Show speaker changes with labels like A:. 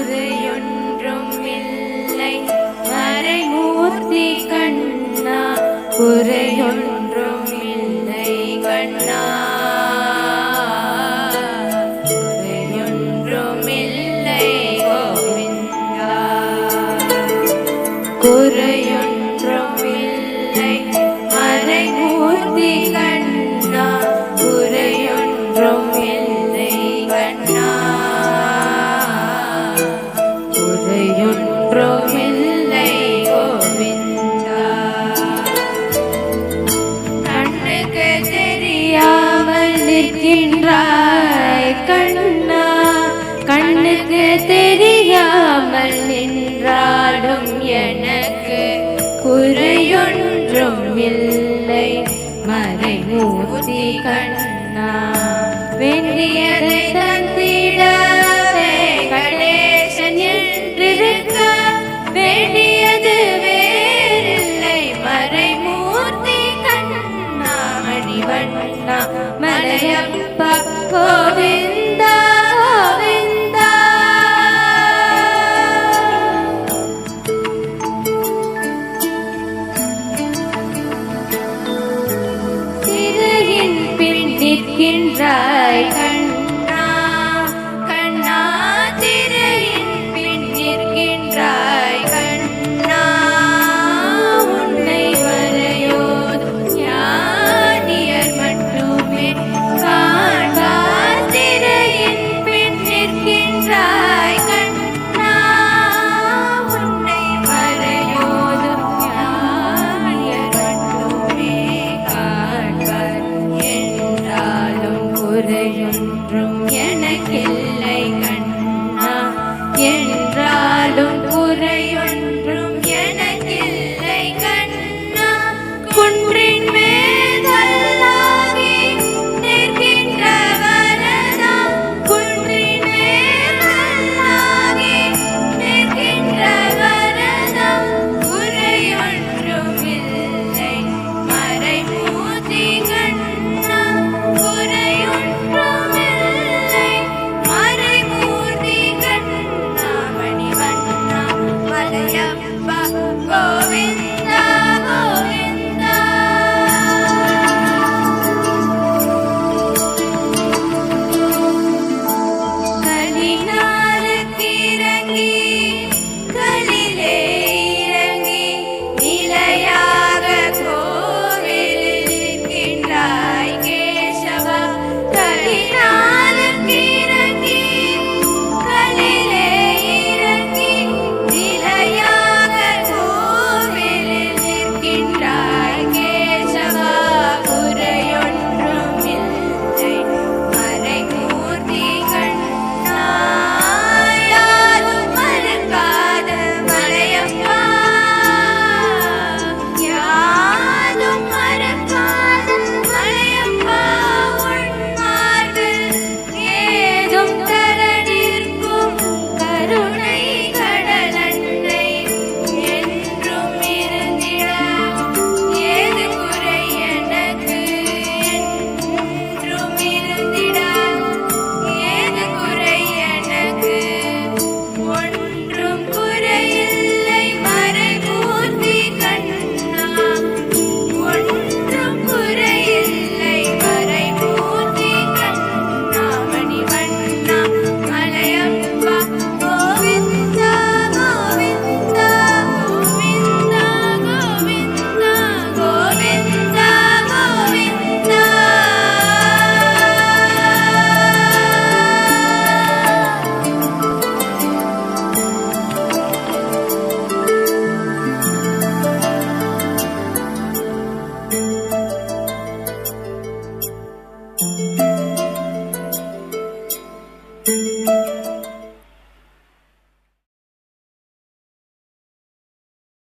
A: குறையொன்றும் இல்லை மறைமூர்த்தி கண்ணா, குறையொன்றும் இல்லை கண்ணா, குறையொன்றும் இல்லை கோவிந்தா, குறையொன்றும் இல்லை மறைமூர்த்தி கண்ணா, குறையொன்றும் இல்லை கண்ணா, குறையொன்றுமில்லை கோவிந்தா. கண்ணுக்கு தெரியாமல் நிற்கின்றாய் கண்ணா, கண்ணுக்கு தெரியாமல் நின்றாடும் எனக்கு குறையொன்றும் இல்லை மறைமூர்த்தி கண்ணா. வேண்டியதை தந்திடவே கணேசன் என்றிருக்க, வேண்டியது வேறில்லை மறைமூர்த்தி கண்ணா. மணிவண்ணா மலையப்பா கோவிந்தா கோவிந்தா. சிறையின் பின் நிற்கின்றாய் கண்ணா, கண்ணா திரையின் பின் நிற்கின்றாய் கண்ணா. உன்னை வரையோதும் ஞானியர் மட்டுமே காண்பார். திரையின் பின் நிற்கின்றாய் கண்ணா, உன்னை வரையோதும் ஞானியர் மட்டுமே காண்பார். என்றாலும் குறையொன்றும் எனக்கில்லை கண்ணா, என்